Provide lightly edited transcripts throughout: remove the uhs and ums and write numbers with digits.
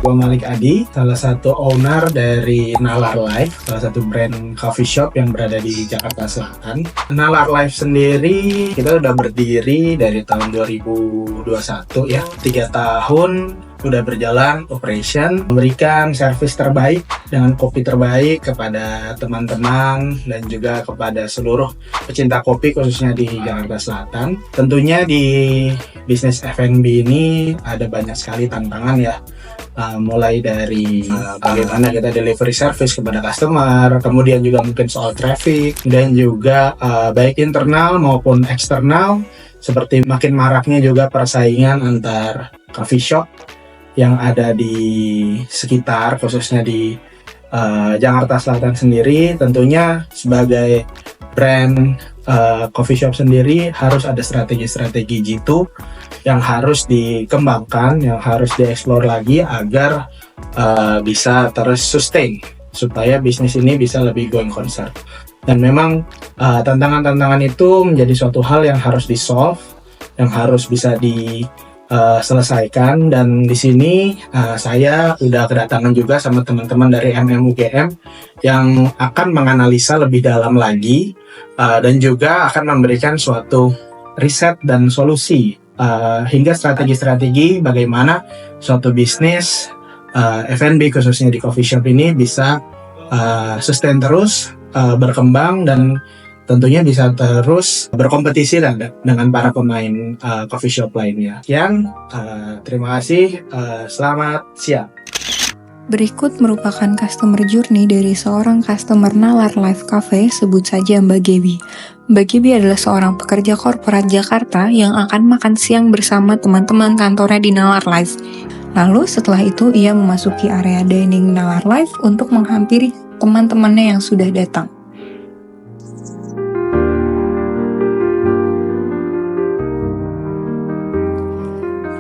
Gua Malik Adi, salah satu owner dari Nalar Life, salah satu brand coffee shop yang berada di Jakarta Selatan. Nalar Life sendiri kita udah berdiri dari tahun 2021 ya, 3 tahun udah berjalan operation, memberikan servis terbaik dengan kopi terbaik kepada teman-teman dan juga kepada seluruh pecinta kopi khususnya di Jakarta Selatan. Tentunya di bisnis F&B ini ada banyak sekali tantangan ya, mulai dari bagaimana kita delivery service kepada customer, kemudian juga mungkin soal traffic, dan juga baik internal maupun eksternal, seperti makin maraknya juga persaingan antar coffee shop yang ada di sekitar, khususnya di Jakarta Selatan sendiri. Tentunya sebagai brand coffee shop sendiri harus ada strategi-strategi G2 yang harus dikembangkan, yang harus dieksplor lagi agar bisa terus sustain, supaya bisnis ini bisa lebih going concern. Dan memang tantangan-tantangan itu menjadi suatu hal yang harus di-solve, yang harus bisa selesaikan. Dan di sini saya udah kedatangan juga sama teman-teman dari MMUGM yang akan menganalisa lebih dalam lagi dan juga akan memberikan suatu riset dan solusi hingga strategi-strategi bagaimana suatu bisnis F&B khususnya di coffee shop ini bisa sustain terus, berkembang, dan tentunya bisa terus berkompetisi dengan para pemain coffee shop lainnya. Sekian, terima kasih, selamat siang. Berikut merupakan customer journey dari seorang customer Nalar Life Cafe, sebut saja Mbak Gaby. Mbak Gaby adalah seorang pekerja korporat Jakarta yang akan makan siang bersama teman-teman kantornya di Nalar Life. Lalu setelah itu ia memasuki area dining Nalar Life untuk menghampiri teman-temannya yang sudah datang.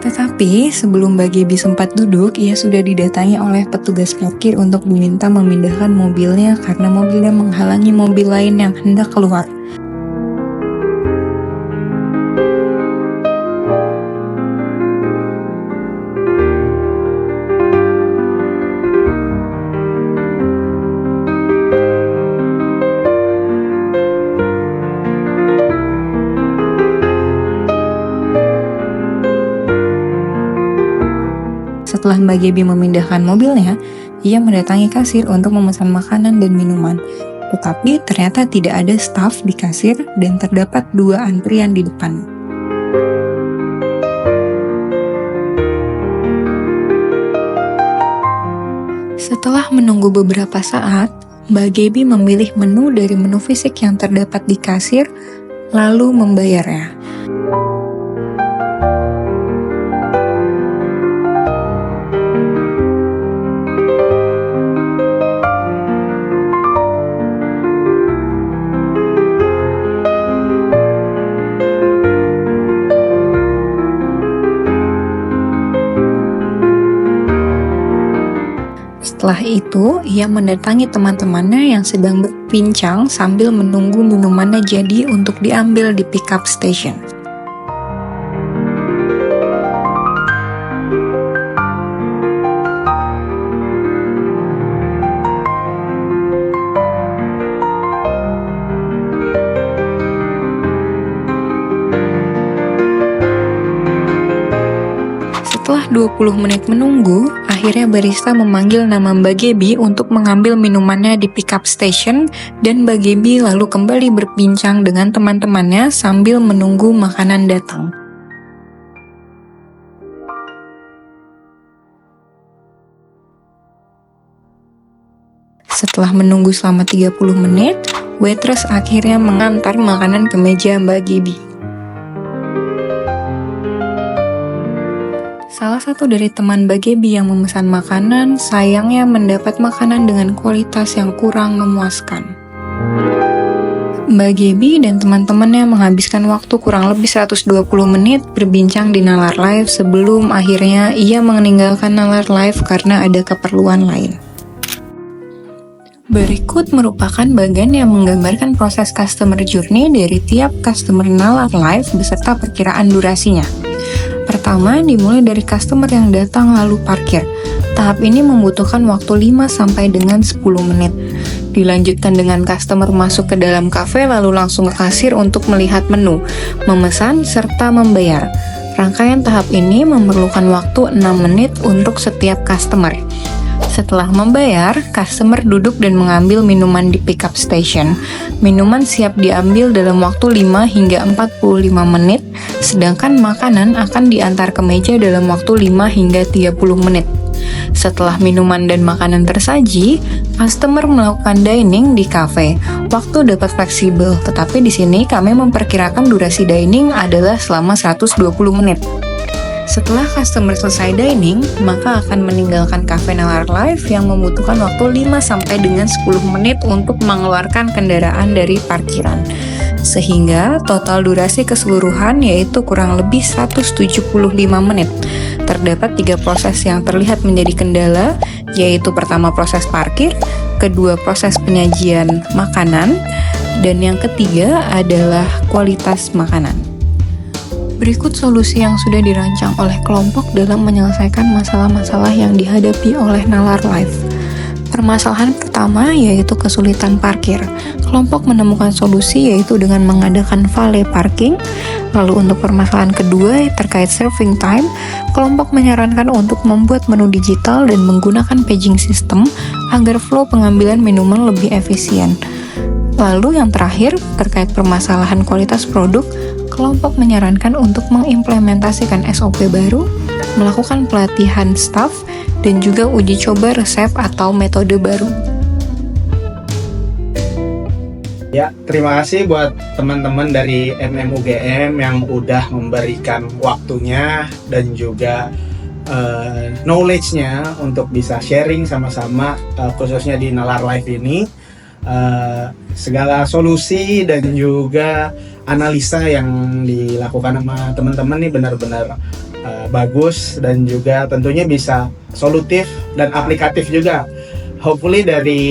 Tetapi sebelum Mbak Gaby sempat duduk, ia sudah didatangi oleh petugas parkir untuk diminta memindahkan mobilnya karena mobilnya menghalangi mobil lain yang hendak keluar. Setelah Mbak Gaby memindahkan mobilnya, ia mendatangi kasir untuk memesan makanan dan minuman. Tetapi ternyata tidak ada staf di kasir dan terdapat 2 antrian di depan. Setelah menunggu beberapa saat, Mbak Gaby memilih menu dari menu fisik yang terdapat di kasir, lalu membayarnya. Setelah itu, ia mendatangi teman-temannya yang sedang berbincang sambil menunggu minumannya jadi untuk diambil di pickup station. Setelah 20 menit menunggu, akhirnya barista memanggil nama Mbak Gaby untuk mengambil minumannya di pickup station, dan Mbak Gaby lalu kembali berbincang dengan teman-temannya sambil menunggu makanan datang. Setelah menunggu selama 30 menit, waitress akhirnya mengantar makanan ke meja Mbak Gaby. Salah satu dari teman Mbak Gaby yang memesan makanan, sayangnya mendapat makanan dengan kualitas yang kurang memuaskan. Mbak Gaby dan teman-temannya menghabiskan waktu kurang lebih 120 menit berbincang di Nalar Life sebelum akhirnya ia meninggalkan Nalar Life karena ada keperluan lain. Berikut merupakan bagian yang menggambarkan proses customer journey dari tiap customer Nalar Life beserta perkiraan durasinya. Pertama, dimulai dari customer yang datang lalu parkir. Tahap ini membutuhkan waktu 5 sampai dengan 10 menit. Dilanjutkan dengan customer masuk ke dalam kafe lalu langsung ke kasir untuk melihat menu, memesan, serta membayar. Rangkaian tahap ini memerlukan waktu 6 menit untuk setiap customer. Setelah membayar, customer duduk dan mengambil minuman di pickup station. Minuman siap diambil dalam waktu 5 hingga 45 menit, sedangkan makanan akan diantar ke meja dalam waktu 5 hingga 30 menit. Setelah minuman dan makanan tersaji, customer melakukan dining di kafe. Waktu dapat fleksibel, tetapi di sini kami memperkirakan durasi dining adalah selama 120 menit. Setelah customer selesai dining, maka akan meninggalkan Cafe Nalar Life yang membutuhkan waktu 5 sampai dengan 10 menit untuk mengeluarkan kendaraan dari parkiran. Sehingga total durasi keseluruhan yaitu kurang lebih 175 menit. Terdapat 3 proses yang terlihat menjadi kendala, yaitu pertama proses parkir, kedua proses penyajian makanan, dan yang ketiga adalah kualitas makanan. Berikut solusi yang sudah dirancang oleh kelompok dalam menyelesaikan masalah-masalah yang dihadapi oleh Nalar Life. Permasalahan pertama yaitu kesulitan parkir. Kelompok menemukan solusi yaitu dengan mengadakan valet parking. Lalu untuk permasalahan kedua terkait serving time, kelompok menyarankan untuk membuat menu digital dan menggunakan paging system agar flow pengambilan minuman lebih efisien. Lalu yang terakhir terkait permasalahan kualitas produk, kelompok menyarankan untuk mengimplementasikan SOP baru, melakukan pelatihan staff, dan juga uji coba resep atau metode baru. Ya, terima kasih buat teman-teman dari MMUGM yang udah memberikan waktunya dan juga knowledge-nya untuk bisa sharing sama-sama, khususnya di Nalar Life ini. Segala solusi dan juga analisa yang dilakukan sama teman-teman nih benar-benar bagus dan juga tentunya bisa solutif dan aplikatif juga. Hopefully dari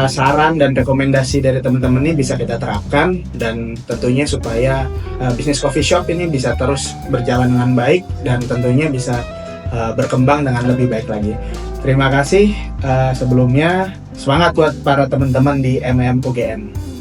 saran dan rekomendasi dari teman-teman ini bisa kita terapkan dan tentunya supaya bisnis coffee shop ini bisa terus berjalan dengan baik dan tentunya bisa berkembang dengan lebih baik lagi. Terima kasih sebelumnya. Semangat buat para teman-teman di MMUGM.